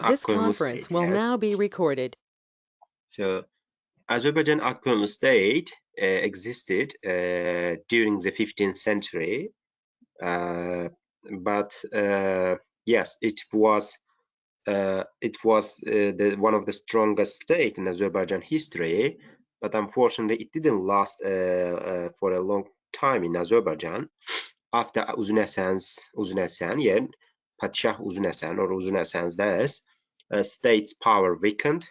This Akkoyunlu conference state, will yes. now be recorded. So Azerbaijan Akkoyunlu state existed during the 15th century, but yes, it was one of the strongest state in Azerbaijan history, but unfortunately it didn't last for a long time in Azerbaijan. After Uzun Hasan, yeah, Padshah Uzun Hasan or Uzun Hasan's death, state's power weakened.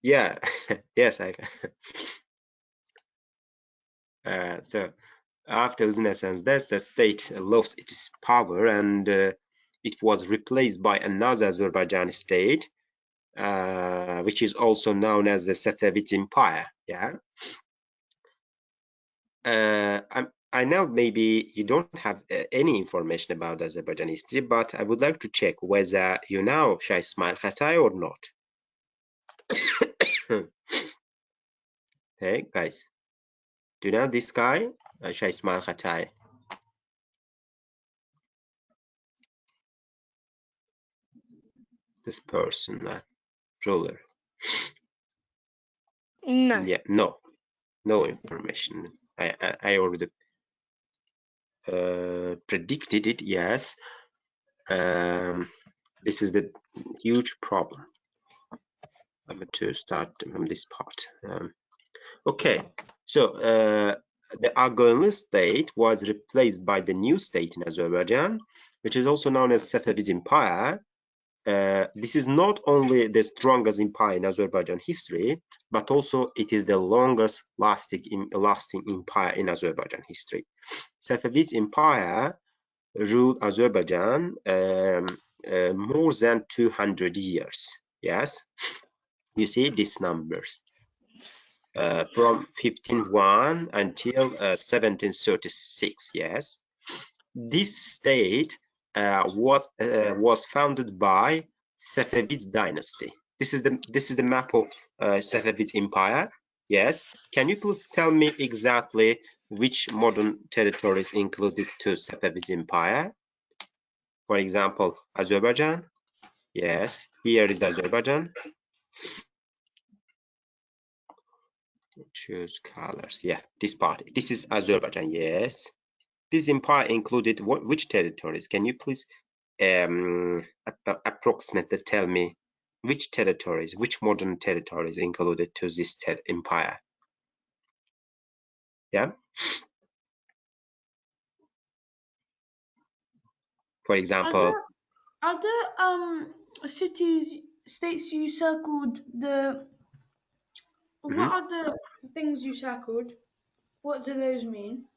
Yeah, yes, so after Uzun Hasan's death, the state lost its power and it was replaced by another Azerbaijan state, which is also known as the Safavids Empire. Yeah. I know maybe you don't have any information about Azerbaijan history, but I would like to check whether you know Shah Ismail Khatai or not. Hey guys, do you know this guy, Shah Ismail Khatai? This person, ruler. No. Yeah, no information. I already predicted it. Yes. This is the huge problem. I'm going to start from this part. Okay, so the Argonaut state was replaced by the new state in Azerbaijan, which is also known as Safavid Empire. This is not only the strongest empire in Azerbaijan history, but also it is the longest lasting empire in Azerbaijan history. Safavid Empire ruled Azerbaijan more than 200 years. Yes, you see these numbers. From 1501 until 1736. Yes, this state was founded by Safavids dynasty. This is the map of Safavids empire. Yes, can you please tell me exactly which modern territories included to Safavids empire? For example, Azerbaijan. Yes, here is the Azerbaijan. Choose colors. Yeah, this part. This is Azerbaijan. Yes. This empire included which territories? Can you please approximately tell me which territories, which modern territories included to this empire? Yeah. For example, Are the states you circled the? What are the things you circled? What do those mean?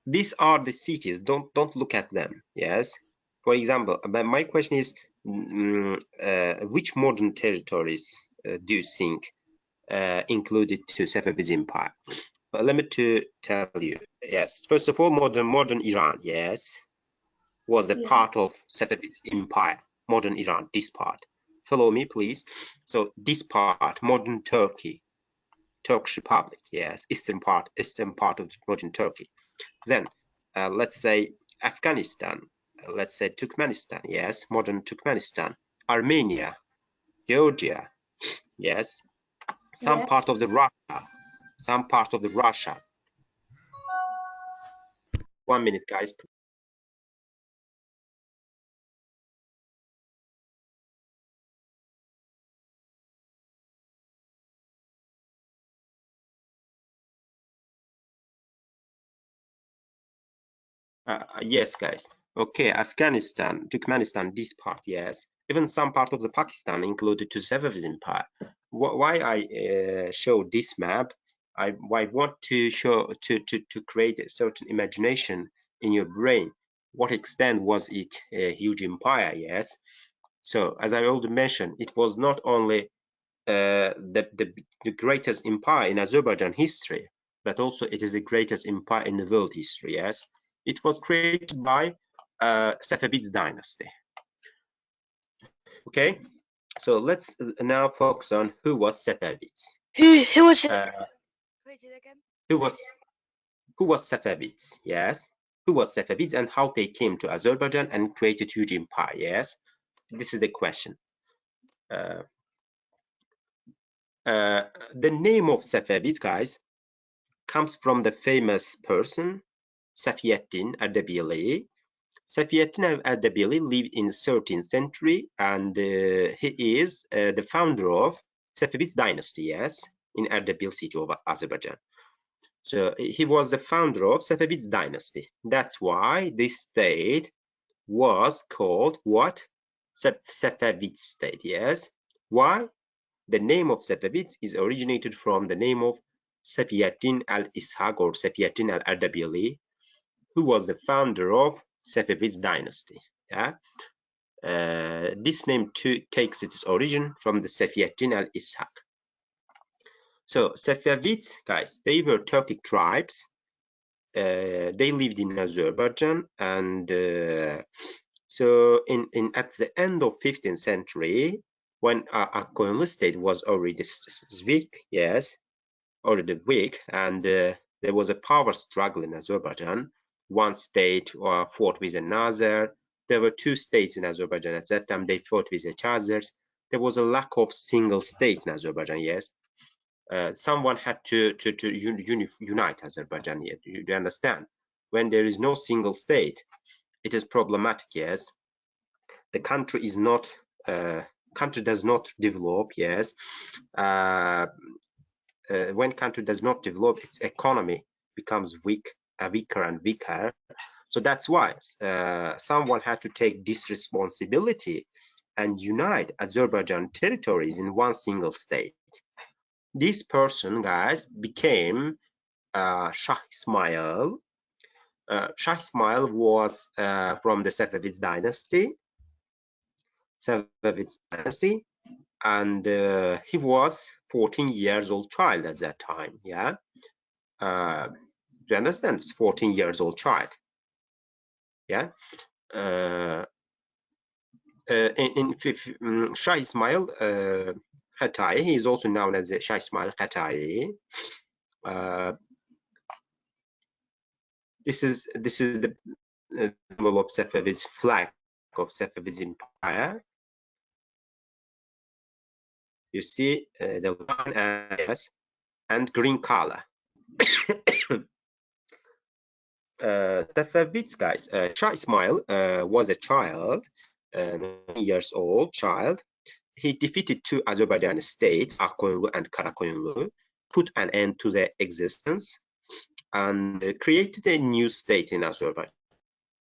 these are the cities. Don't look at them. Yes. For example, my question is, which modern territories do you think included to Safavid empire? Let me to tell you. Yes. First of all, modern Iran. Yes, was a part of Safavid empire. Modern Iran. This part. Follow me, please. So this part, modern Turkey, Turkish Republic. Yes, eastern part of modern Turkey. Then let's say Afghanistan. Let's say Turkmenistan. Yes, modern Turkmenistan. Armenia, Georgia. Yes, some part of the Russia. Some part of the Russia. 1 minute, guys. Yes, guys. Okay, Afghanistan, Turkmenistan, this part, yes. Even some part of the Pakistan included to Safavid empire. Why I show this map? I want to show to create a certain imagination in your brain. What extent was it a huge empire? Yes. So as I already mentioned, it was not only the greatest empire in Azerbaijan history, but also it is the greatest empire in the world history. Yes, it was created by Safavids dynasty. Okay, so let's now focus on who was Safavids. Who was it? Who was Safavids? Yes. who was Safavids and how they came to Azerbaijan and created huge empire. Yes, this is the question. The name of Safavids, guys, comes from the famous person Safiyeddin Erdebili. Safiyeddin Erdebili lived in the 13th century, and he is the founder of Safavids dynasty, yes, in Erdebil city of Azerbaijan. So he was the founder of Safavids dynasty. That's why this state was called what? Safavid state, yes. Why? The name of Safavids is originated from the name of Safiyeddin al-Ishaq or Safiyeddin al-Erdebili, who was the founder of Safavids dynasty. Yeah, this name too takes its origin from the Safiyeddin al-Ishaq. So Safavids, guys, they were Turkic tribes. They lived in Azerbaijan, and so at the end of 15th century, when Akkoyunlu state was already weak, yes, already weak, and there was a power struggle in Azerbaijan. One state fought with another. There were two states in Azerbaijan at that time. They fought with each other. There was a lack of single state in Azerbaijan, yes. Someone had to unite Azerbaijan. You understand? When there is no single state, it is problematic, yes. The country is not, country does not develop, yes. When country does not develop, its economy becomes weaker and weaker. So that's why someone had to take this responsibility and unite Azerbaijan territories in one single state. This person, guys, became Shah Ismail. Shah Ismail was from the Safavids dynasty. And he was 14 years old child at that time. Yeah, do you understand? It's 14 years old child. Yeah. Shah Ismail Khatai, he is also known as Shah Ismail Khatai. This is the symbol of Safavids flag of Safavids empire. You see the line and green color. Safavids, guys. Shah Ismail was a child, 9 years old child. He defeated two Azerbaijani states, Akkoyunlu and Karakoyunlu, put an end to their existence, and created a new state in Azerbaijan.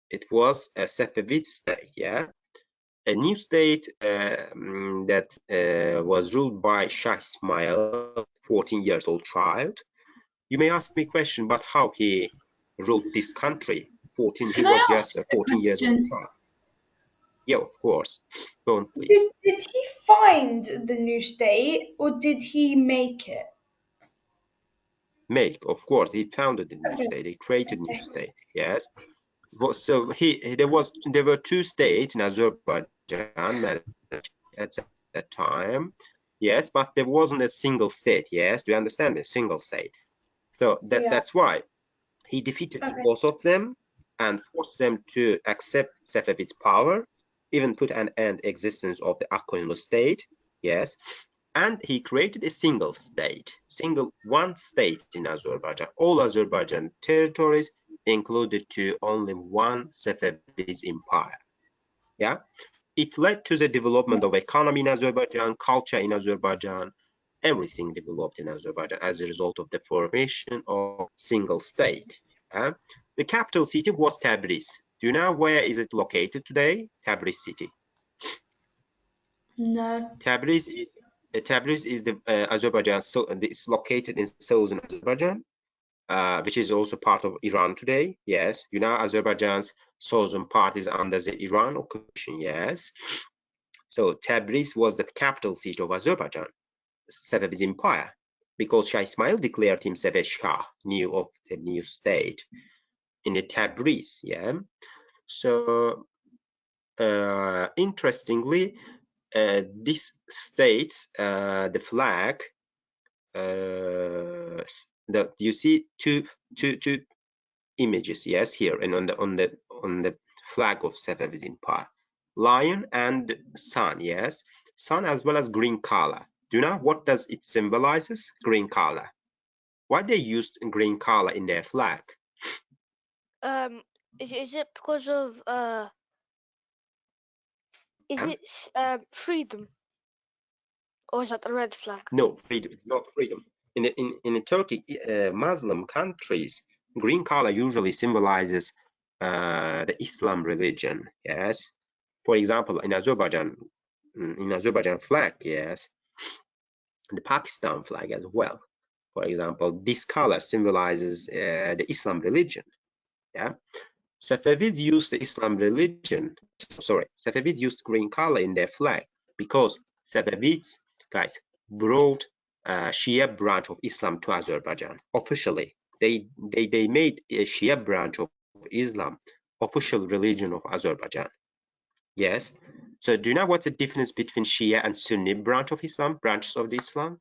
It was a Safavid state, yeah, a new state that was ruled by Shah Ismail, 14 years old child. You may ask me a question, but how he ruled this country? 14, he Can was I just ask a a 14 years old question? child. Yeah, of course. Go on, please. Did he find the new state or did he make it? Make, of course, he founded the new Okay. state. He created new state. Yes. So there were two states in Azerbaijan at that time. Yes, but there wasn't a single state. Yes, do you understand? A single state. So Yeah. that's why he defeated Okay. both of them and forced them to accept Safavid's power, even put an end existence of the Akkoyunlu state. Yes, and he created a single state, one state in Azerbaijan. All Azerbaijan territories included to only one Safavids empire. Yeah, it led to the development of economy in Azerbaijan, culture in Azerbaijan. Everything developed in Azerbaijan as a result of the formation of single state. The capital city was Tabriz. Do you know where is it located today? Tabriz city. No. Tabriz is the Azerbaijan. So it's located in southern Azerbaijan, which is also part of Iran today. Yes, you know Azerbaijan's southern part is under the Iran occupation. Yes, so Tabriz was the capital seat of Azerbaijan, Safavid empire, because Shah Ismail declared himself a Shah, of a new state in the Tabriz. Yeah, so interestingly, this states the flag. You see two images, yes, here and on the flag of Safavids Empire. Lion and sun, yes, sun as well as green color. Do you know what does it symbolizes? Green color. Why they used green color in their flag? Is it because of is it freedom, or is that the red flag? No, freedom. It's not freedom. In the Turkey, Muslim countries, green color usually symbolizes the Islam religion. Yes. For example, in Azerbaijan flag, yes, the Pakistan flag as well. For example, this color symbolizes the Islam religion. Yeah. Safavids used the Islam religion. Sorry, Safavids used green color in their flag because Safavids, guys, brought Shia branch of Islam to Azerbaijan officially. They made a Shia branch of Islam official religion of Azerbaijan. Yes. So do you know what's the difference between Shia and Sunni branch of Islam, branches of the Islam?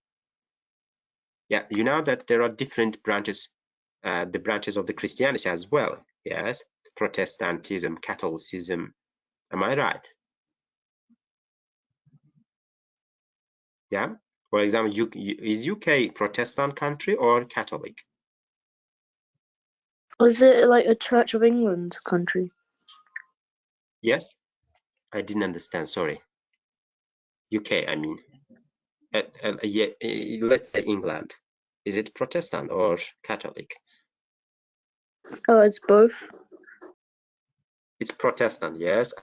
Yeah, you know that there are different branches, the branches of the Christianity as well. Yes, Protestantism, Catholicism. Am I right? Yeah. For example, is UK Protestant country or Catholic? Was it like a Church of England country? Yes. I didn't understand. Sorry. UK, I mean. Yeah, let's say England. Is it Protestant or Catholic? Oh, it's both. It's Protestant, yes.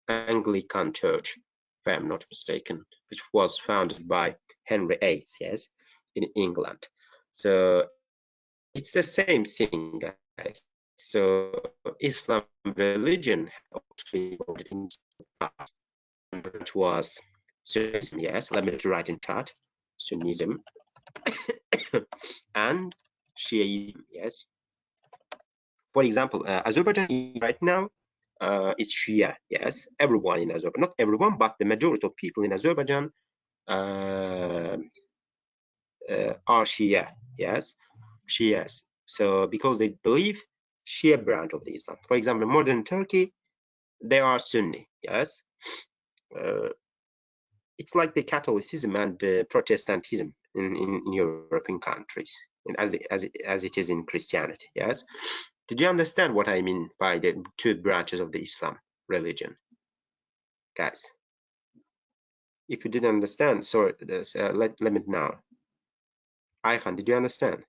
Anglican Church, if I'm not mistaken, which was founded by Henry VIII, yes, in England. So it's the same thing, guys. So Islam religion it was Sunnism, yes. Let me write in chat. Sunnism and Shiaism, yes. For example, Azerbaijan right now is Shia, yes. Everyone in Azerbaijan, not everyone, but the majority of people in Azerbaijan uh, are Shia, yes, Shias. So because they believe Shia branch of the Islam. For example, in modern Turkey, they are Sunni, yes. It's like the Catholicism and the Protestantism in European countries, and as it is in Christianity, yes. Did you understand what I mean by the two branches of the Islam religion, guys? If you didn't understand, sorry, let me know. Ayhan, did you understand?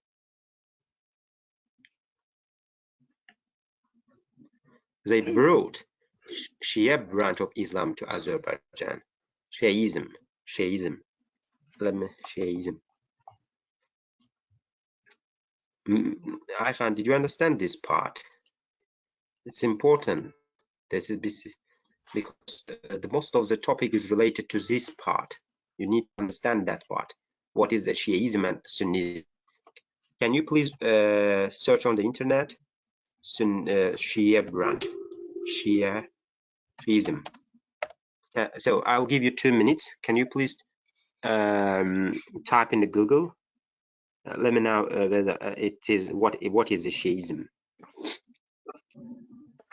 They brought Shia branch of Islam to Azerbaijan. Shiaism. Let me Shiaism. Ayhan, did you understand this part? It's important. This is because the most of the topic is related to this part. You need to understand that part. What is the Shiaism and Sunnism? Can you please search on the internet Shia branch, Shiaism? So I'll give you 2 minutes. Can you please type in the Google? Let me know whether it is what is the Shiaism.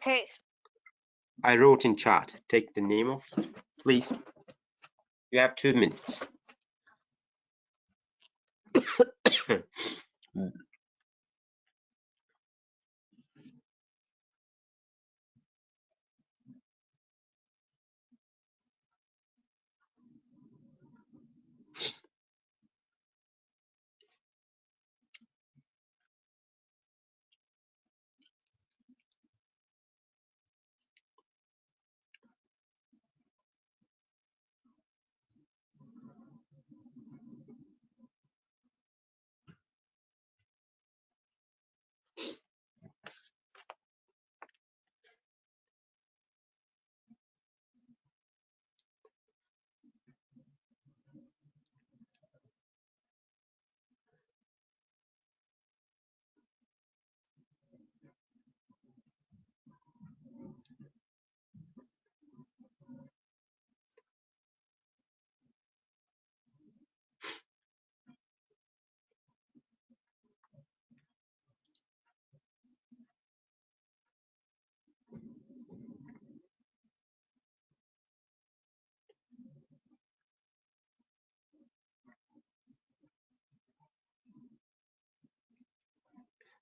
Okay. I wrote in chat. Take the name of it, please. You have 2 minutes.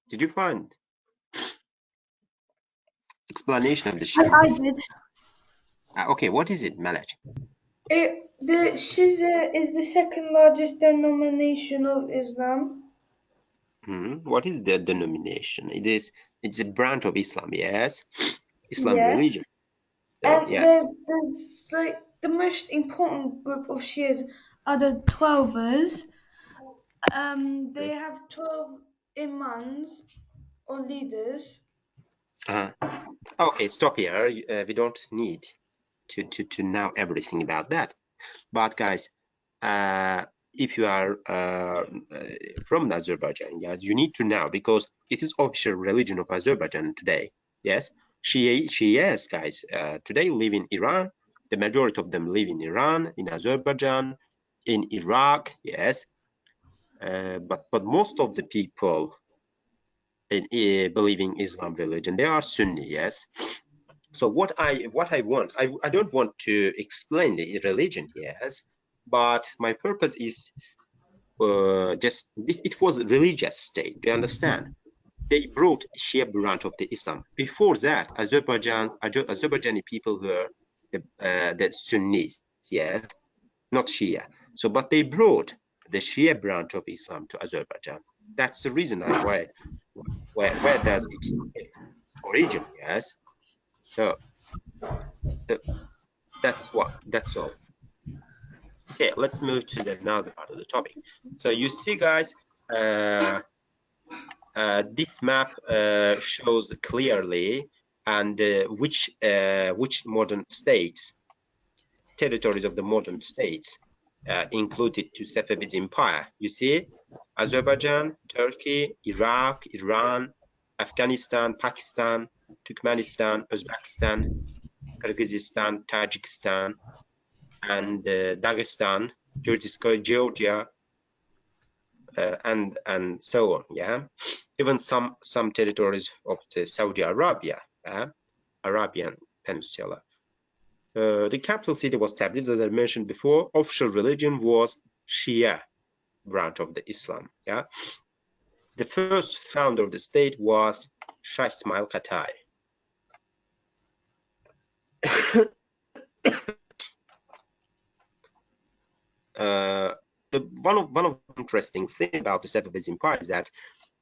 Did you find explanation of the I Shias? did. Okay, what is it, Malak? The Shia is the second largest denomination of Islam. What is the denomination? It's a branch of Islam, yes. Islam Yeah. religion. So And yes. there's like the most important group of Shias are the Twelvers. They have 12 imams or leaders. Uh, okay, stop here. We don't need to know everything about that. But guys, if you are from Azerbaijan, yes, you need to know because it is official religion of Azerbaijan today. Yes, Shias, guys, today live in Iran. The majority of them live in Iran, in Azerbaijan, in Iraq. Yes, but most of the people believing Islam religion, they are Sunni. Yes. So what I want, I don't want to explain the religion, yes, but my purpose is just this. It was a religious state. Do you understand? They brought Shia branch of the Islam. Before that, Azerbaijani people were the Sunnis, yes, not Shia. So, but they brought the Shia branch of Islam to Azerbaijan. That's the reason where does it origin? Yes. So uh, that's all. Okay, let's move to the another part of the topic. So you see, guys, this map shows clearly and which modern states, territories of the modern states, included to Safavids Empire. You see, Azerbaijan, Turkey, Iraq, Iran, Afghanistan, Pakistan, Turkmenistan, Uzbekistan, Kyrgyzstan, Tajikistan, and Dagestan, Georgia, and so on. Yeah, even some territories of the Saudi Arabia, Arabian Peninsula. So the capital city was Tabriz, as I mentioned before. Official religion was Shia branch of the Islam. Yeah, the first founder of the state was Shah Ismail Qatai. One of the interesting things about the Safavids Empire is that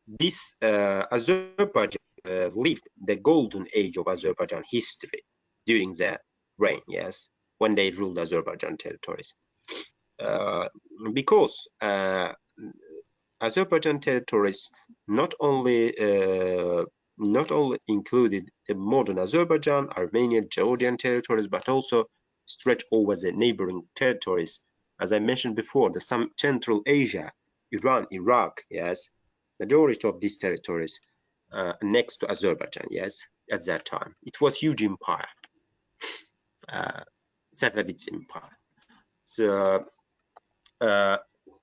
this Azerbaijan lived the golden age of Azerbaijan history during their reign, yes, when they ruled Azerbaijan territories. Because Azerbaijan territories not only included the modern Azerbaijan, Armenian, Georgian territories, but also stretch over the neighboring territories. As I mentioned before, some Central Asia, Iran, Iraq, yes, majority of these territories next to Azerbaijan, yes, at that time. It was huge empire, Safavids empire. So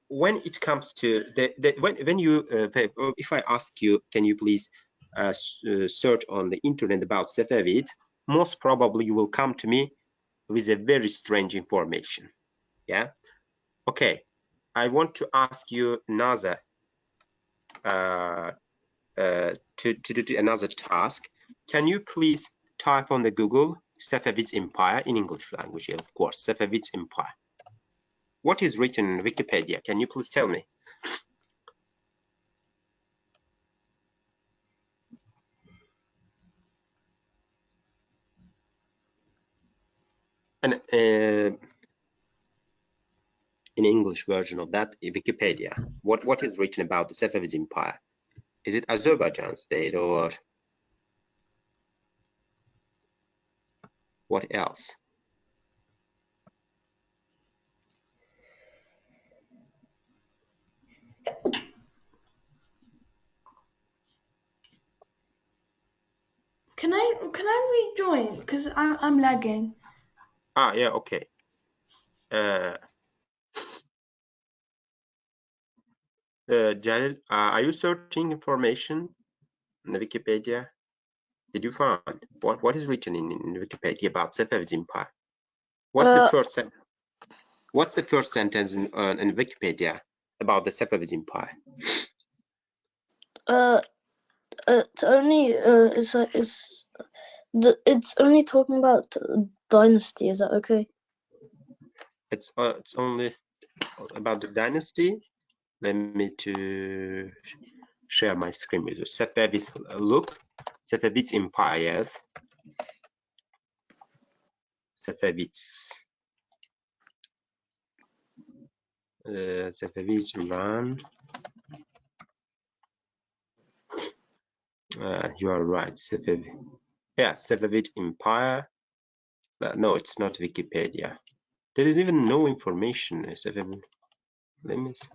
when it comes to when you if I ask you, can you please search on the internet about Safavids, most probably you will come to me with a very strange information. Yeah. Okay. I want to ask you another to do another task. Can you please type on the Google Safavids Empire in English language? Of course, Safavids Empire. What is written in Wikipedia? Can you please tell me? And in English version of that Wikipedia, what is written about the Safavids Empire? Is it Azerbaijan state or what else? Can I rejoin? Because I'm lagging. Yeah, okay. Jalil, are you searching information in the Wikipedia? Did you find what is written in Wikipedia about Safavids Empire? What's the first sentence in Wikipedia about the Safavids Empire? it's only it's only talking about dynasty. Is that okay? It's only about the dynasty. Let me to share my screen with you. Safavids, look, Safavids empires. Safavids. Safavids run. You are right. Safavid. Yeah, Safavid empire. No, it's not Wikipedia. There is even no information. Safavid. Let me see.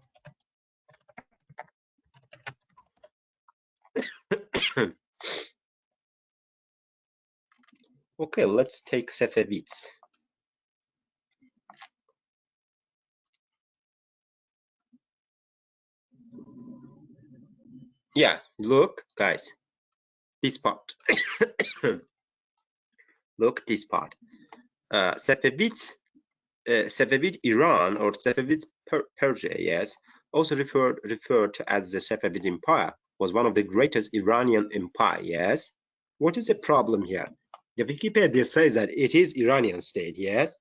Okay, let's take Safavids. Yeah, look, guys, this part. Look, this part. Safavids, Safavid Iran or Safavid Persia, yes, also referred to as the Safavid Empire, was one of the greatest Iranian empire, yes. What is the problem here? The Wikipedia says that it is Iranian state, yes.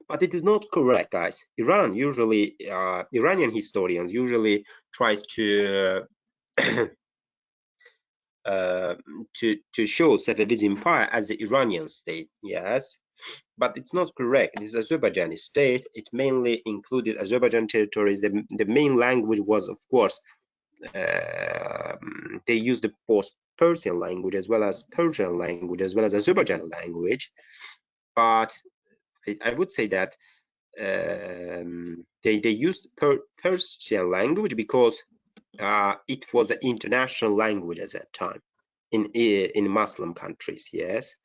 But it is not correct, guys. Iran usually, Iranian historians usually tries to to show Safavid Empire as the Iranian state, yes, but it's not correct. It is Azerbaijani state. It mainly included Azerbaijan territories. The main language was, of course, they used the post-Persian language as well as Persian language as well as Azerbaijan language, but I would say that they used Persian language because it was an international language at that time in Muslim countries, yes.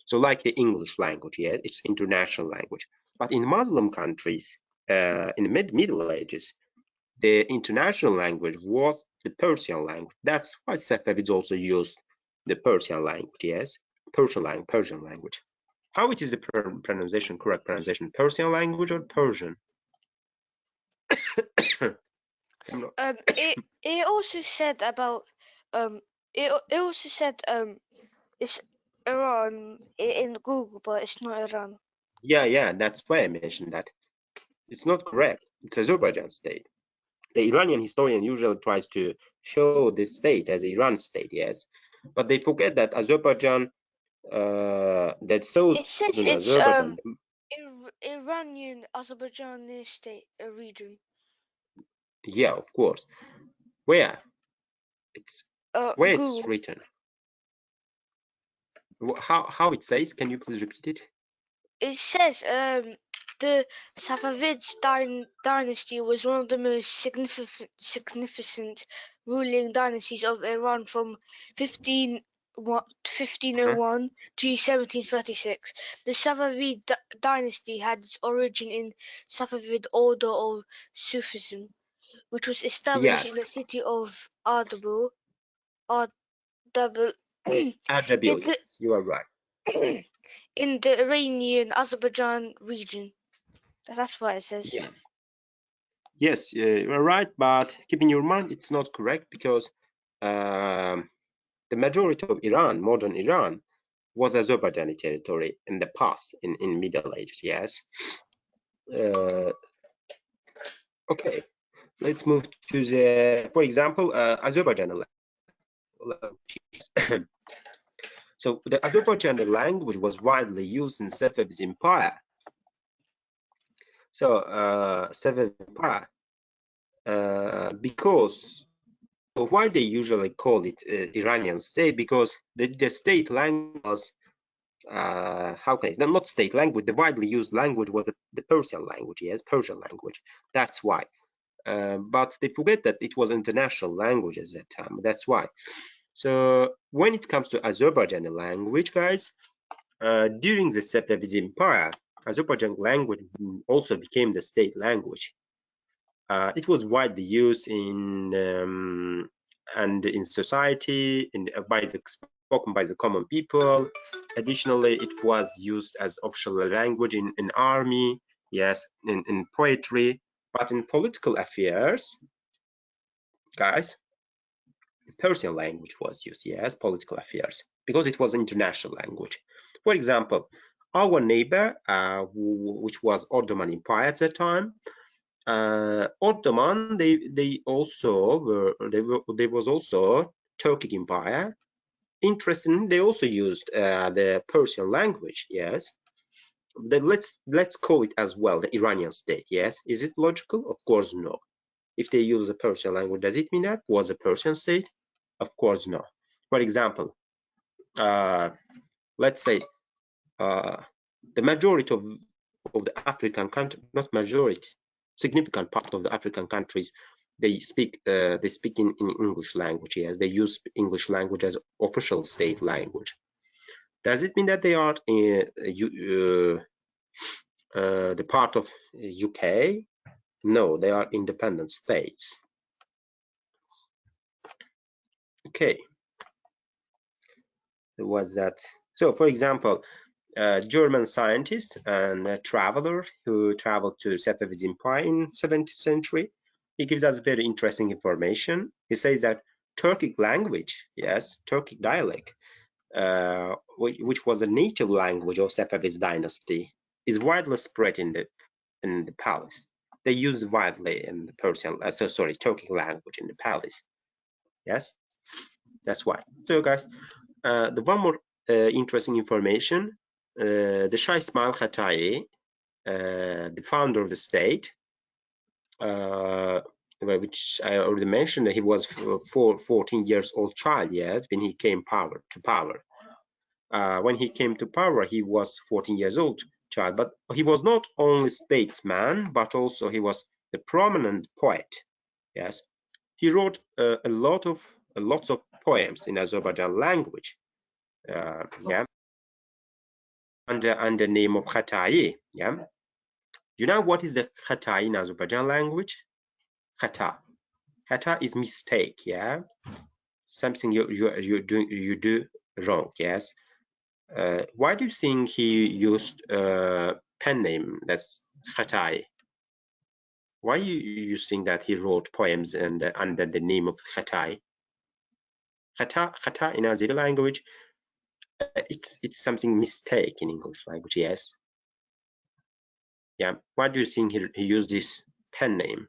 So like the English language, yeah, it's international language. But in Muslim countries, in the Middle Ages, the international language was the Persian language. That's why Safavids also used the Persian language, yes, Persian language. How it is the pronunciation, correct pronunciation, Persian language or Persian? It also said about it also said it's Iran in Google, but it's not Iran. Yeah, that's why I mentioned that. It's not correct. It's Azerbaijan state. The Iranian historian usually tries to show this state as Iran state, yes, but they forget that Azerbaijan, that southern It says it's Azerbaijan. Iranian Azerbaijani state region. Yeah, of course. Where it's where it's Google. written. How it says? Can you please repeat it? It says the Safavids dynasty was one of the most significant ruling dynasties of Iran from 1501 to 1736. The Safavid dynasty had its origin in Safavid order of Sufism, which was established in the Yes. city of Ardabil. Ardabil, yes, you are right. In the Iranian Azerbaijan region. That's what it says. Yeah. Yes, you are right, but keep in your mind it's not correct because the majority of Iran, modern Iran, was Azerbaijani territory in the past, in Middle Ages, yes. Okay, let's move to the, for example, Azerbaijani language. So the Azerbaijani language was widely used in Safavid Empire. So Safavid Empire, because why they usually call it Iranian state, because the state language was how can I say, not state language, the widely used language was the Persian language, yes, Persian language. That's why. But they forget that it was international language at that time. That's why. So when it comes to Azerbaijani language, guys, during the Safavid Empire, Azerbaijani language also became the state language. It was widely used in and in society, spoken by the common people. Additionally, it was used as official language in army, yes, in poetry, but in political affairs, guys, the Persian language was used, yes, political affairs, because it was international language. For example, our neighbor, which was Ottoman Empire at that time, Ottoman, they also were, there was also Turkic Empire. Interesting, they also used the Persian language, yes. Then let's call it as well the Iranian state, yes. Is it logical? Of course, no. If they use the Persian language, does it mean that was a Persian state? Of course, no. For example, let's say the majority of the African country, not majority, significant part of the African countries, they speak in English language. Yes, they use English language as official state language. Does it mean that they are the part of UK? No, they are independent states. Okay, there was that. So, for example, a German scientist and a traveler who traveled to Safavids Empire in 17th century. He gives us very interesting information. He says that Turkic language, yes, Turkic dialect, which was the native language of Safavids dynasty, is widely spread in the palace. They use widely in the Persian, Turkic language in the palace. Yes, that's why. So, guys, the one more interesting information. The Shah Ismail Khatai, the founder of the state, which I already mentioned, he was 14 years old child, yes, when he came to power. When he came to power, he was 14 years old child, but he was not only statesman, but also he was a prominent poet. Yes, he wrote lots of poems in Azerbaijan language. Yeah, under the name of Khatai. Yeah, you know what is the Khatai in Azerbaijan language? Khata. Khata is mistake. Yeah, something you do wrong. Yes. Why do you think he used pen name that's Khatai? Why you think that he wrote poems under the name of Khatai? Khata in Azeri language, it's something mistake in English language. Yes. Yeah. Why do you think he used this pen name?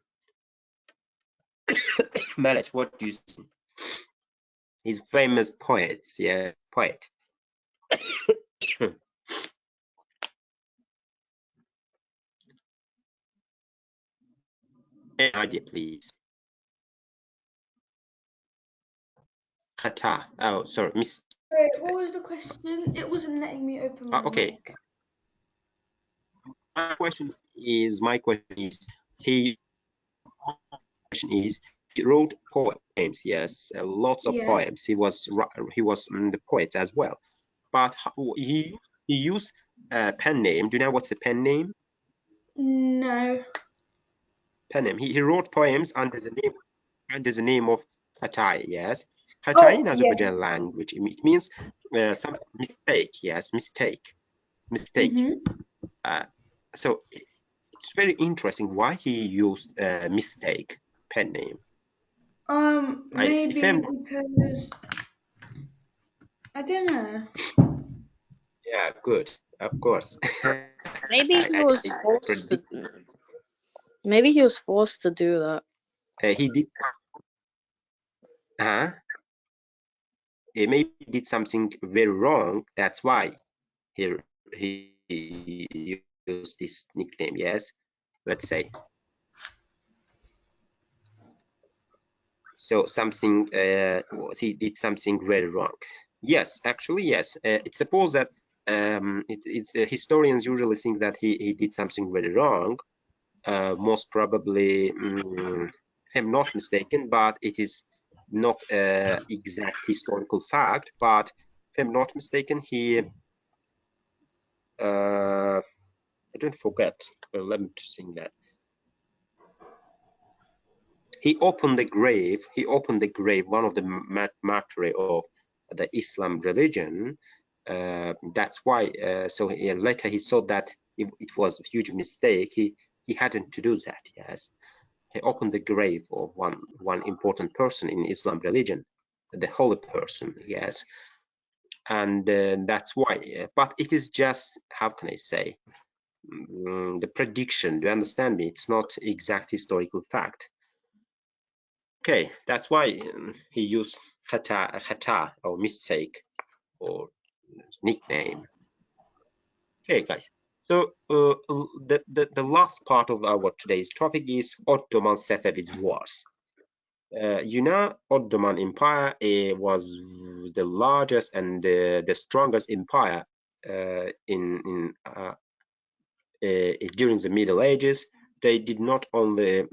Malech, what do you think? He's famous poets. Yeah, poet. Any idea, please? Khata. Oh, sorry, miss. Wait, what was the question? It wasn't letting me open my Okay. mic. My question is he wrote poems. Yes, lots of Yeah. poems. He was the poet as well, but he used a pen name. Do you know what's a pen name? No. Pen name. He wrote poems under the name of Khatai. Yes, Khatai in Oh, yeah. Azerbaijan language. It means some mistake. Yes, mistake. So it's very interesting why he used a mistake pen name. If Maybe I'm because I don't know. yeah, good, of course. Maybe he was I forced to. predict Maybe he was forced to do that. he did. He maybe did something very wrong. That's why he used this nickname. Yes, let's say. So something he did something very wrong. Yes, actually, yes. It's supposed that historians usually think that he did something very wrong. Most probably, if I'm not mistaken, but it is not exact historical fact. But if I'm not mistaken, he I don't forget. Let me think that. He opened the grave. One of the martyrs of the Islam religion. That's why. So later he saw that it was a huge mistake. He hadn't to do that. Yes, he opened the grave of one important person in Islam religion. the holy person, yes. And that's why, but it is just, how can I say, the prediction. Do you understand me? It's not exact historical fact. Okay, that's why he used khata or mistake or nickname. Okay, guys. So the last part of our today's topic is Ottoman Safavid Wars. You know, Ottoman Empire was the largest and the strongest empire during the Middle Ages. They did not only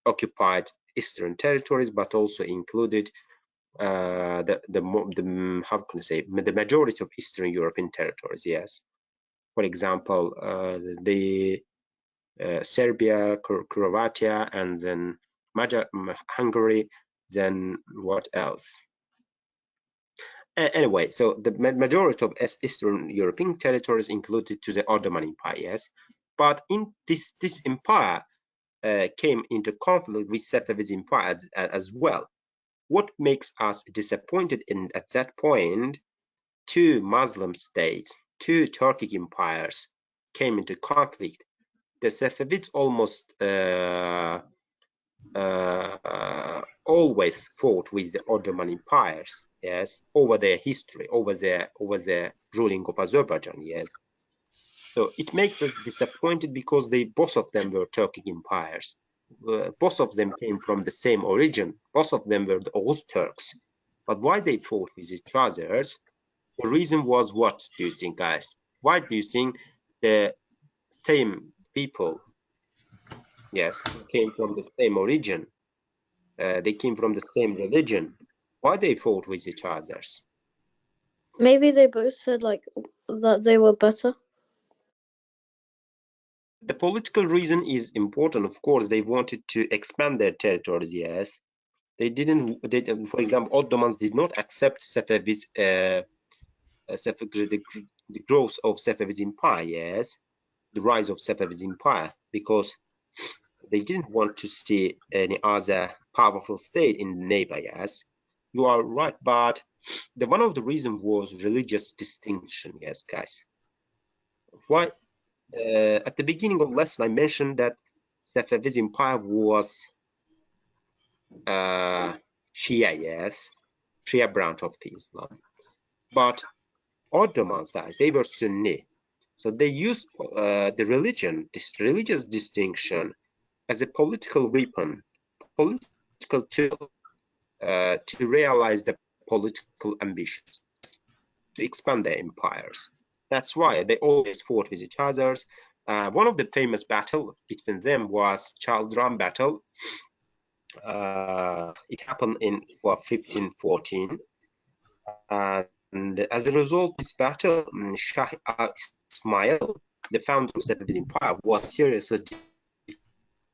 occupied eastern territories, but also included how can I say, the majority of Eastern European territories. Yes, for example, the Serbia, Croatia, and then Hungary. Then what else? Anyway, so the majority of Eastern European territories included to the Ottoman Empire. Yes, but in this empire came into conflict with Safavid Empire as well. What makes us disappointed at that point? Two Muslim states, two Turkic empires came into conflict. The Safavids almost always fought with the Ottoman empires, yes, over their history, over the ruling of Azerbaijan, yes. So it makes us disappointed because both of them were Turkic empires. Both of them came from the same origin. Both of them were the Oghuz Turks. But why they fought with each other? The reason was, what do you think, guys? Why do you think the same people, yes, came from the same origin? They came from the same religion. Why they fought with each other? Maybe they both said like that they were better. The political reason is important, of course. They wanted to expand their territories, yes. They didn't, for example, Ottomans did not accept Safavids, the growth of Safavid Empire, yes, the rise of Safavid Empire, because they didn't want to see any other powerful state in the neighbor, yes. You are right, but one of the reasons was religious distinction, yes, guys. Why? At the beginning of the lesson, I mentioned that Safavid Empire was Shia, yes, Shia branch of Islam. But Ottomans, guys, they were Sunni. So they used the religious distinction as a political weapon, political tool to realize the political ambitions, to expand their empires. That's why they always fought with each other. One of the famous battles between them was Chaldiran battle. It happened in 1514. And as a result of this battle, Shah Ismail, the founder of the Safavid Empire, was seriously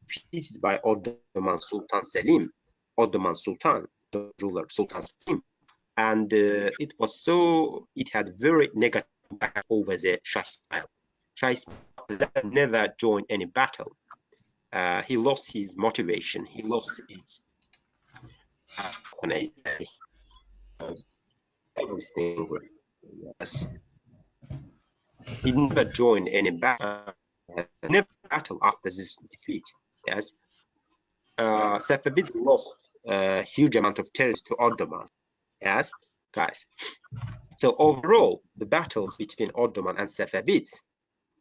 defeated by Ottoman Sultan Selim, Ottoman Sultan, the ruler Sultan Selim. And it had very negative impact over the Shah Ismail. Shah Ismail never joined any battle. He lost his motivation. He lost his, how can I say, everything. Yes. He never joined any battle. Never battle after this defeat. Yes. Safavids lost a huge amount of territory to Ottomans. Yes, guys. So overall, the battles between Ottoman and Safavids,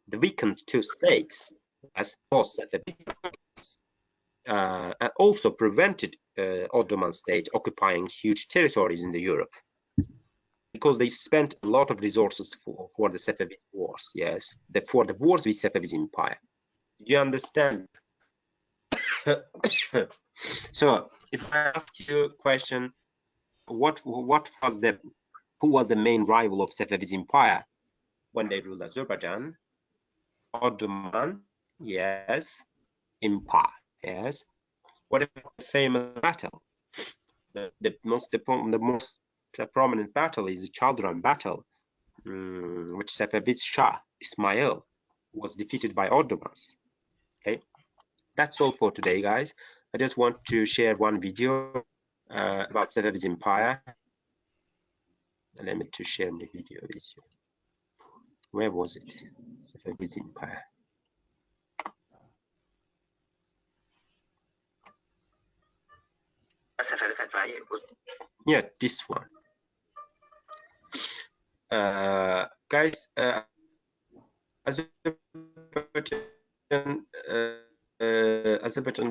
the weakened two states, as both Safavids, and also prevented Ottoman state occupying huge territories in Europe, because they spent a lot of resources for the Safavid wars. Yes, for the wars with Safavid Empire. Do you understand? So, if I ask you a question, who was the main rival of Safavid Empire when they ruled Azerbaijan? Ottoman, yes. Empire, yes. What about the famous battle? The most prominent battle is the Chaldiran battle, which Safavid Shah Ismail was defeated by Ottomans. Okay, that's all for today, guys. I just want to share one video about Safavids Empire. Let me to share the video with you. Where was it? Safavids Empire. Yeah, this one. Guys, Azerbaijan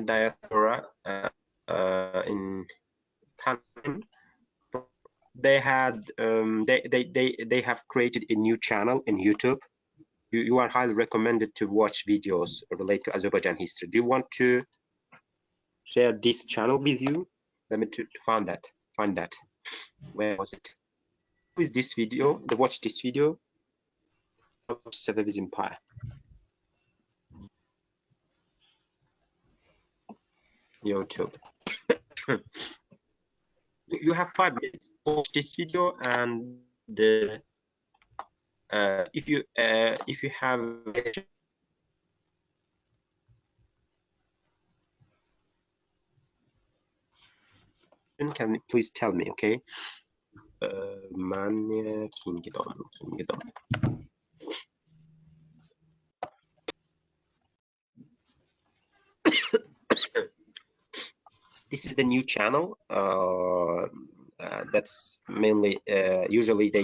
diaspora in Canada, they had they have created a new channel in YouTube. You are highly recommended to watch videos related to Azerbaijan history. Do you want to share this channel with you? Let me to find that. Where was it? Who is this video? Watch this video. Safavids Empire. YouTube. You have 5 minutes to watch this video, and if you have, can you please tell me, okay? Mania Kingdom. This is the new channel. That's mainly usually they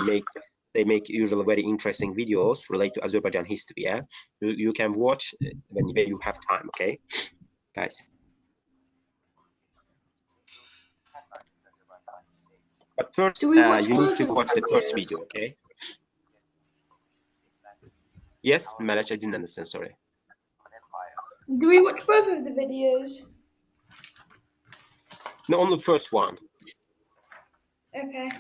make usually very interesting videos related to Azerbaijan history. Yeah, you can watch when you have time. Okay, guys. But first, Do we watch you need both to of watch the the first videos? video. Okay. Yes, Malach, I didn't understand. Sorry. Do we watch both of the videos? No, only the first one. Okay.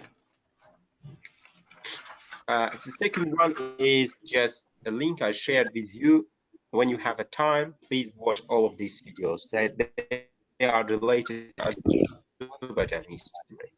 The second one is just a link I shared with you. When you have a time, please watch all of these videos. They are related to Azerbaijan history.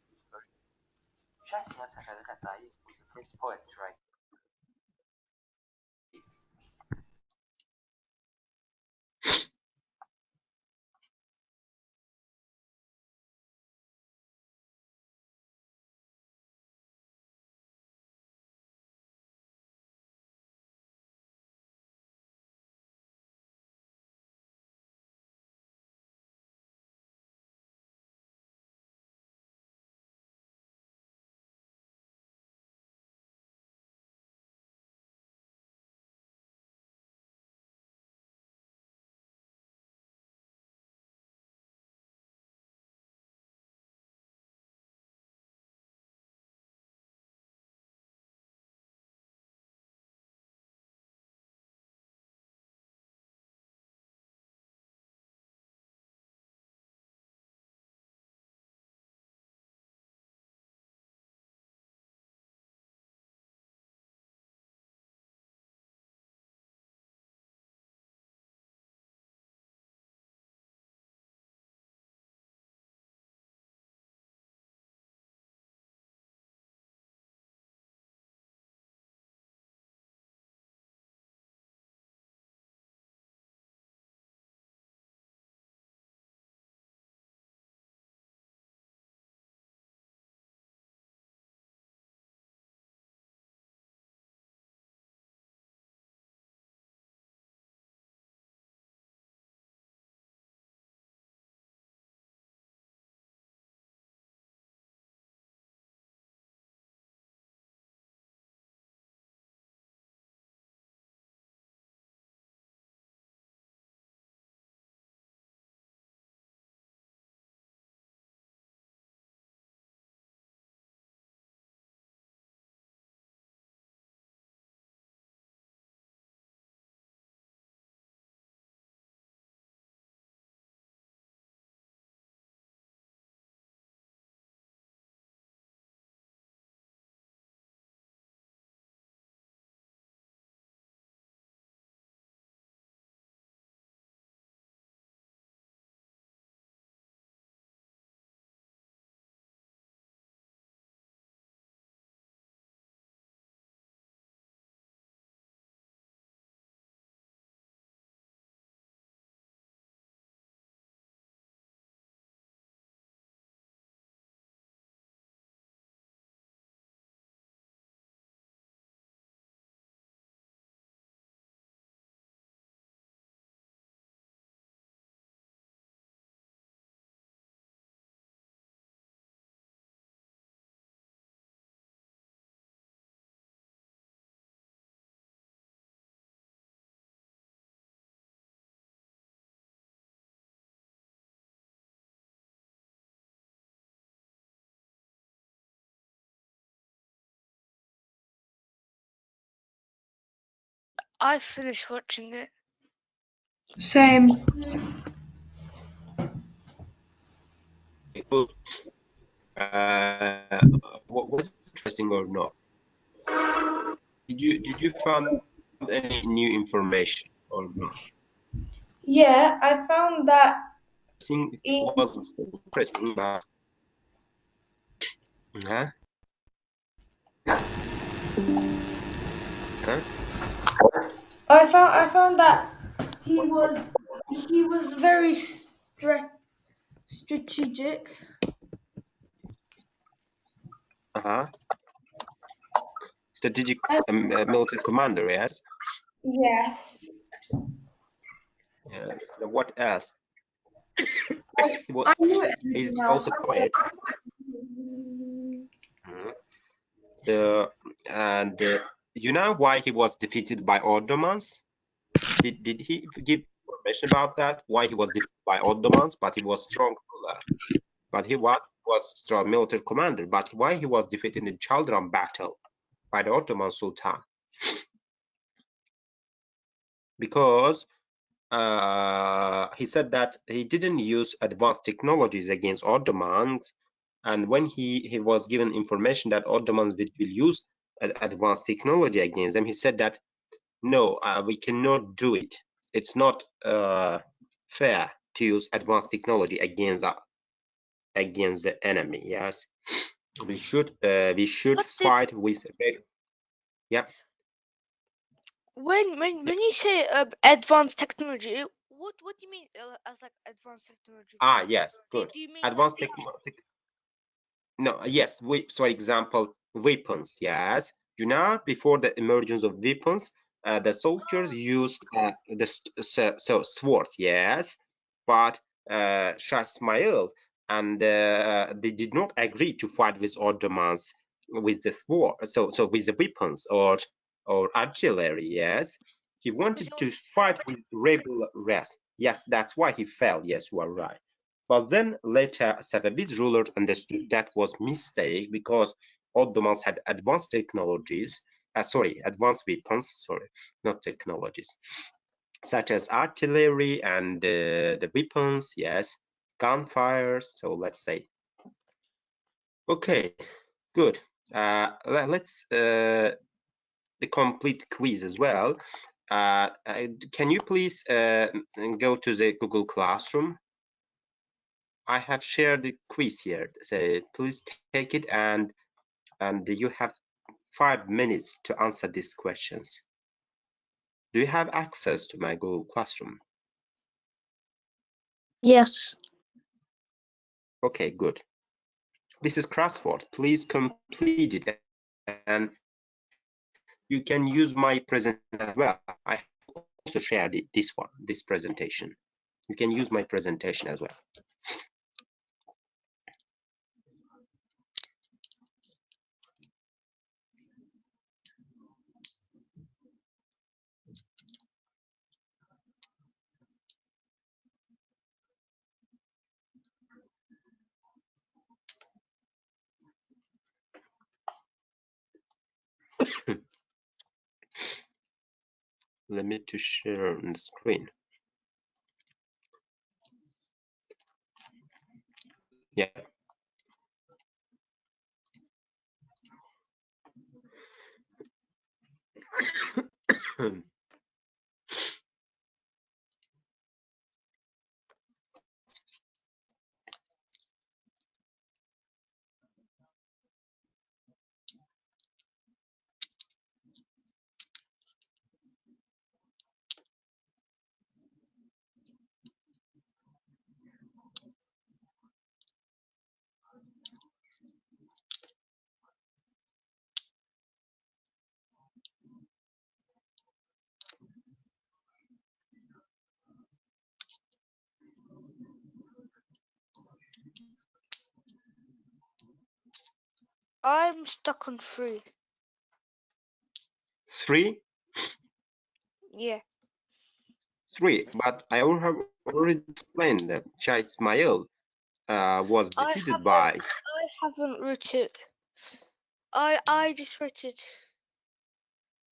I finished watching it. Same. Good. Was it interesting or not? Did you find any new information or not? Yeah, I found that I think it in was interesting, but huh? Huh? I found that he What? was he was very strategic. Uh-huh. Strategic I, military commander, yes. yes. Yeah. What else? I What? knew He's everything else. also poet. Mhm. And you know why he was defeated by Ottomans? Did he give information about that? Why he was defeated by Ottomans, but he was strong ruler, but he was strong military commander. But why he was defeated in Chaldiran battle by the Ottoman Sultan? Because he said that he didn't use advanced technologies against Ottomans, and when he was given information that Ottomans will use advanced technology against them, he said that no, we cannot do it. It's not fair to use advanced technology against the enemy. Yes, we should What did fight with. Yeah. when you say advanced technology, what do you mean as like advanced technology? Yes, good. Do you mean like Advanced technology. No, yes, for example, weapons, yes. You know, before the emergence of weapons, the soldiers used so swords, yes. But Shah Ismail and they did not agree to fight with Ottomans with the sword, so with the weapons or artillery, yes. He because he wanted to wanted to fight with regular rest. Yes, that's why he fell. Yes, you are right. But then later Safavids rulers understood that was mistake because Ottomans had advanced technologies, advanced weapons, not technologies, such as artillery and the weapons, yes, gunfires. So let's say, okay, good. Let's the complete quiz as well. Can you please go to the Google Classroom? I have shared the quiz here. So please take it and you have 5 minutes to answer these questions. Do you have access to my Google Classroom? Yes. Okay, good. This is crossword. Please complete it and you can use my presentation as well. I also shared this presentation. You can use my presentation as well. Let me to share on the screen. Yeah. I'm stuck on 3. 3. Yeah. 3. But I have already explained that Shah Ismail was defeated by. I haven't wrote it. I just wrote it.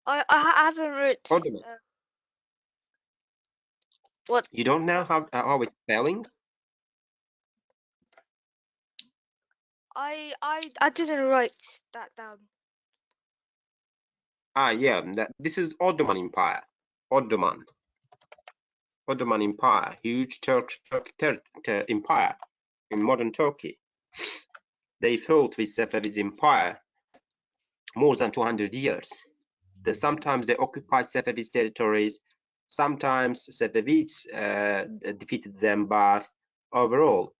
I haven't read. Ottoman. What? You don't know how it's spelling? I didn't write that down. Yeah, this is Ottoman Empire. Ottoman Empire, huge Turkish empire in modern Turkey. They fought with Safavids Empire more than 200 years. Sometimes they occupied Safavids territories. Sometimes Safavids defeated them, but overall,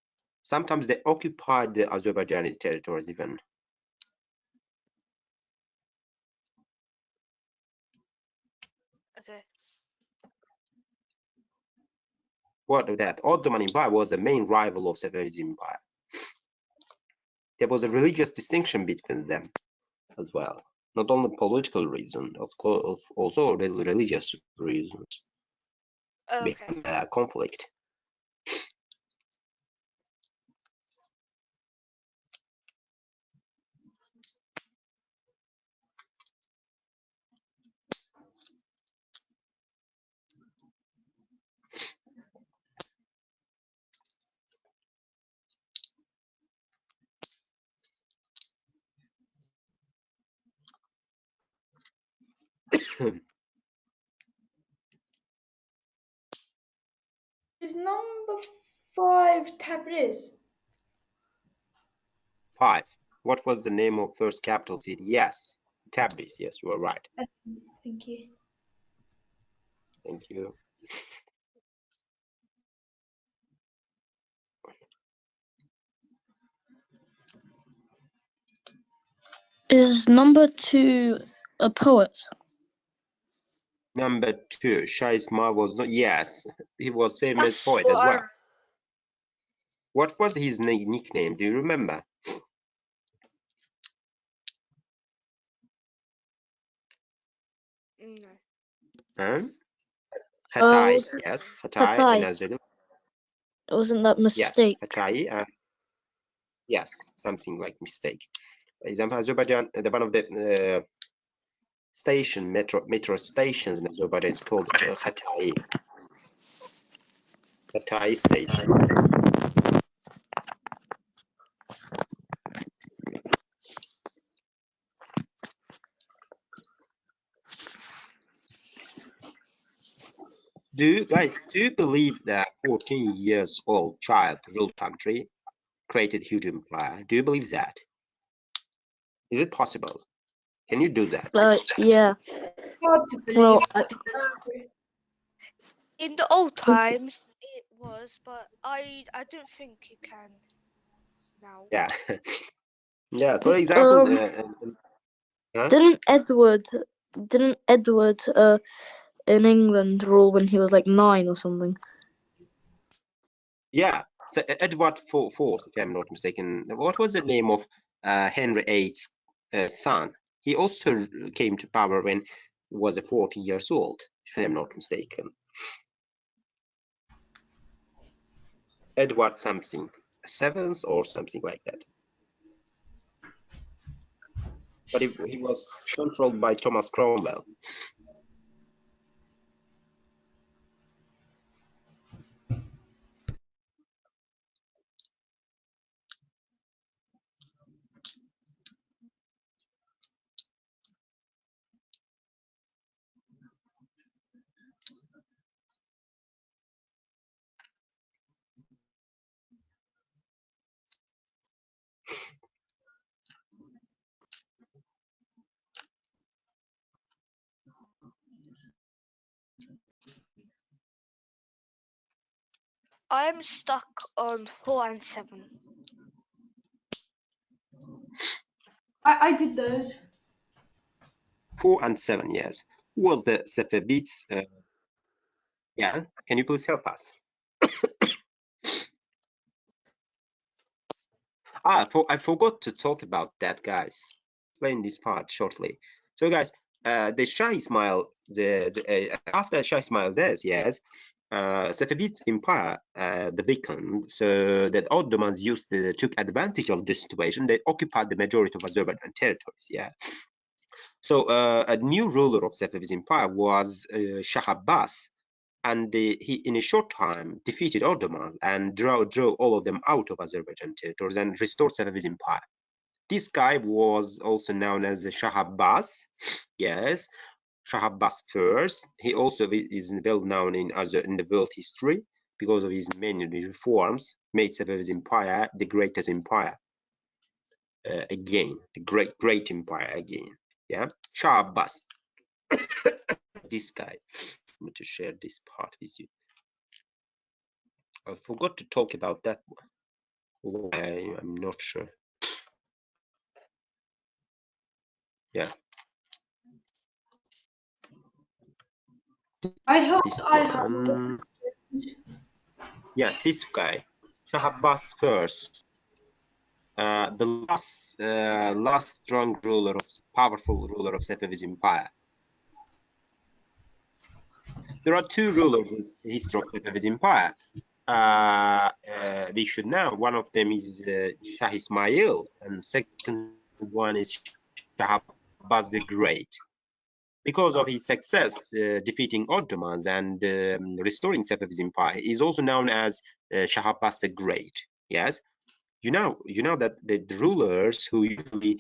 sometimes they occupied the Azerbaijani territories even. Okay. What of that? Ottoman Empire was the main rival of Safavids Empire. There was a religious distinction between them as well. Not only political reason, of course, also religious reasons Okay. behind conflict. Is number 5 Tabriz? 5. What was the name of first capital city? Yes, Tabriz. Yes, you are right. Thank you. Thank you. Is number 2 a poet? Number 2, Shah Ismail was not. Yes, he was famous That's poet as what well. What was his nickname? Do you remember? No. Hatay. Was Yes, Hatay in Hatay? Azerbaijan. Wasn't that Yes, mistake? Hatay. Yes, something like mistake. For example, Azerbaijan, one of the metro stations in Azerbaijan is called Hatay station. Do you believe that 14 years old child ruled country, created huge empire? Do you believe that? Is it possible? Can you do that? Yeah. Hard to believe. Well, In the old times, it was, but I don't think you can now. Yeah. Yeah. For example, didn't Edward in England rule when he was like 9 or something? yeah. So Edward IV, if I'm not mistaken, what was the name of Henry VIII's son? He also came to power when he was 40 years old, if I'm not mistaken. Edward something, 7th or something like that. But he was controlled by Thomas Cromwell. I'm stuck on 4 and 7. I did those. 4 and 7 years. Who was the Safavids? Yeah, can you please help us? I forgot to talk about that, guys. Explain this part shortly. So, guys, the Shah Ismail, after Shah Ismail death, yes, Safavids empire the weakened, so that Ottomans took advantage of this situation. They occupied the majority of Azerbaijan territories. Yeah. So a new ruler of Safavid Empire was Shah Abbas, and he, in a short time, defeated Ottomans and drove all of them out of Azerbaijan territories and restored Safavid Empire. This guy was also known as Shah Abbas. Yes, Shah Abbas first. He also is well known in the world history because of his many reforms, made Safavid Empire the greatest empire again, the great empire again. Yeah, Shah Abbas. This guy. Let me to share this part with you. I forgot to talk about that one. I'm not sure. Yeah. I hope This I one. have. Yeah, this guy. Shah Abbas first. The last strong ruler of powerful ruler of Safavid Empire. There are two rulers in the history of Safavid Empire. We should know. One of them is Shah Ismail, and second one is Shah Abbas the Great. Because of his success defeating Ottomans and restoring Safavid Empire, he is also known as Shah Abbas the Great. Yes, you know that the rulers who usually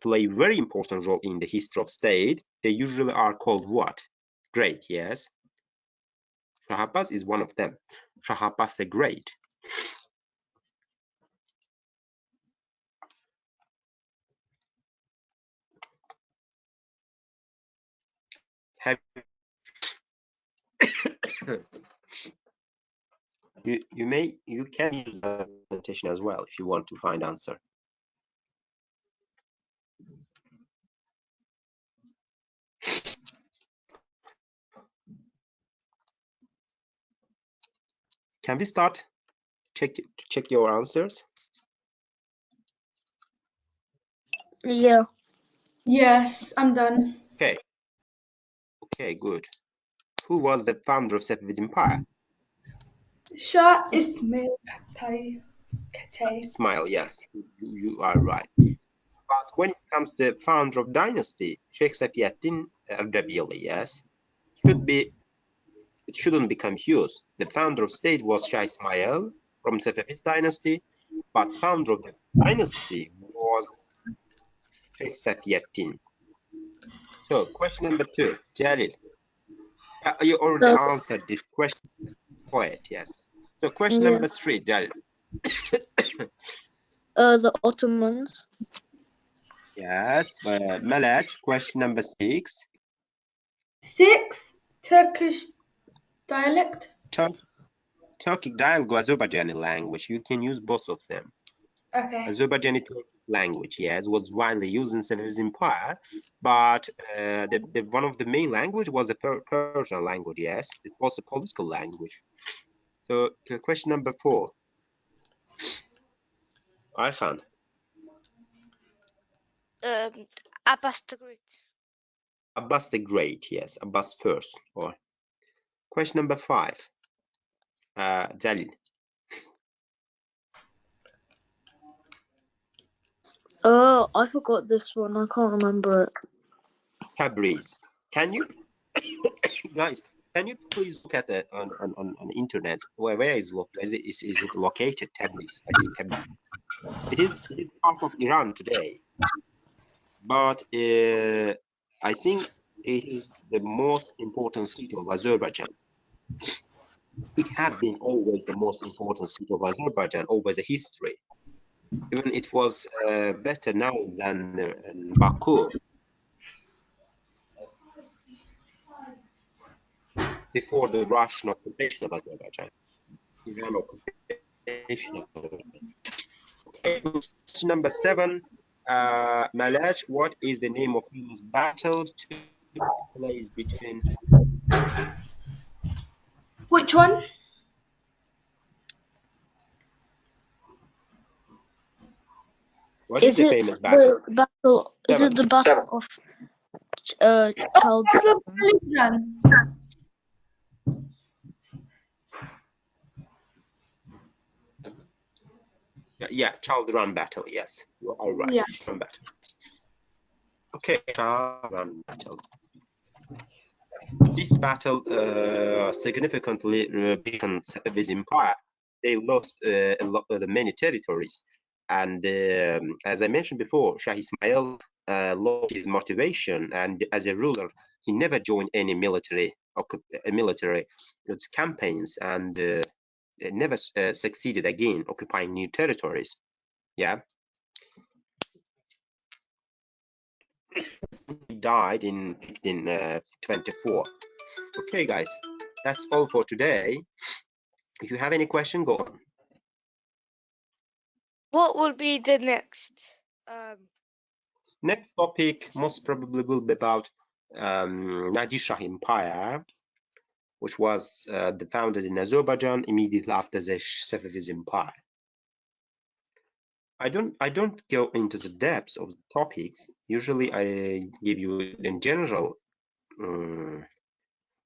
play very important role in the history of state, they usually are called what? Great. Yes, Shah Abbas is one of them. Shah Abbas the Great. Have you can use the presentation as well if you want to find answer. Can we start? Check your answers. Yeah. Yes, I'm done. Okay. Okay, good. Who was the founder of Safavid Empire? Shah Ismail Kate. Ismail, yes, you are right. But when it comes to the founder of dynasty, Sheikh Safiuddin Erdebili, yes, it shouldn't be confused. The founder of state was Shah Ismail from Safavid dynasty, but founder of the dynasty was Sheikh Safiuddin. So question number 2, Jalil. You already The answered this question. Poet, yes. So question yeah. number 3, Jalil. The Ottomans. Yes, Malaj, question number 6. 6. Turkish dialect. Turkic dialect or Azerbaijani language. You can use both of them. Okay. Azerbaijani language, yes, was widely used in Safavid Empire, but one of the main language was the Persian language, yes. It was a political language. So question number 4. Ayhan. Abbas the Great. Abbas the Great, yes, Abbas first. Or question number 5. Jalil. Oh, I forgot this one. I can't remember it. Tabriz. Can you guys? Can you please look at the on the internet where is it located? Tabriz. I think Tabriz. It is part of Iran today, but I think it is the most important city of Azerbaijan. It has been always the most important city of Azerbaijan over the history. Even it was better now than Baku before the Russian occupation of Azerbaijan. Iran occupation of Azerbaijan. Okay, question number 7. Malaj, what is the name of famous battle took place between? Which one? What is Is the it famous battle? the battle? Is 7. it the battle of Child? Telegram. Yeah, Chaldiran battle. Yes, you are right. Yeah. Chaldiran battle. Okay, Shah-Ran battle. This battle significantly weakened Safavid Empire. They lost many territories, and as I mentioned before, Shah Ismail lost his motivation, and as a ruler, he never joined any military campaigns, and never succeeded again occupying new territories. Yeah, he died in 1524. Okay, guys, that's all for today. If you have any question, go on. What will be the next? Next topic most probably will be about Nadir Shah Empire, which was founded in Azerbaijan immediately after the Safavid Empire. I don't go into the depths of the topics. Usually, I give you in general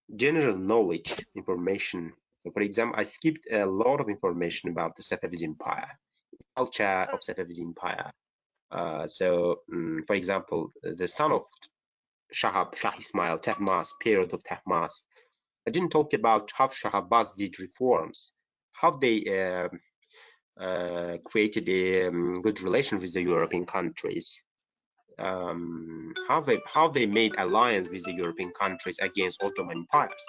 knowledge information. So, for example, I skipped a lot of information about the Safavid Empire, culture of Safavid Empire. For example, the son of Shah Ismail, Tahmasp, period of Tahmasp. I didn't talk about how Shah Abbas did reforms, how they created a good relation with the European countries, how they made alliance with the European countries against Ottoman empires.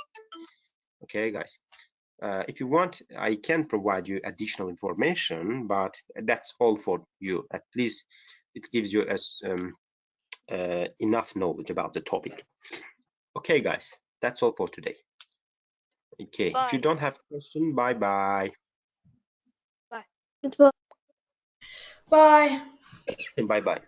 Okay, guys. If you want, I can provide you additional information, but that's all for you. At least it gives you enough knowledge about the topic. Okay, guys, that's all for today. Okay, Bye. if you don't have a question, bye-bye. Bye. Goodbye. Bye. Bye-bye.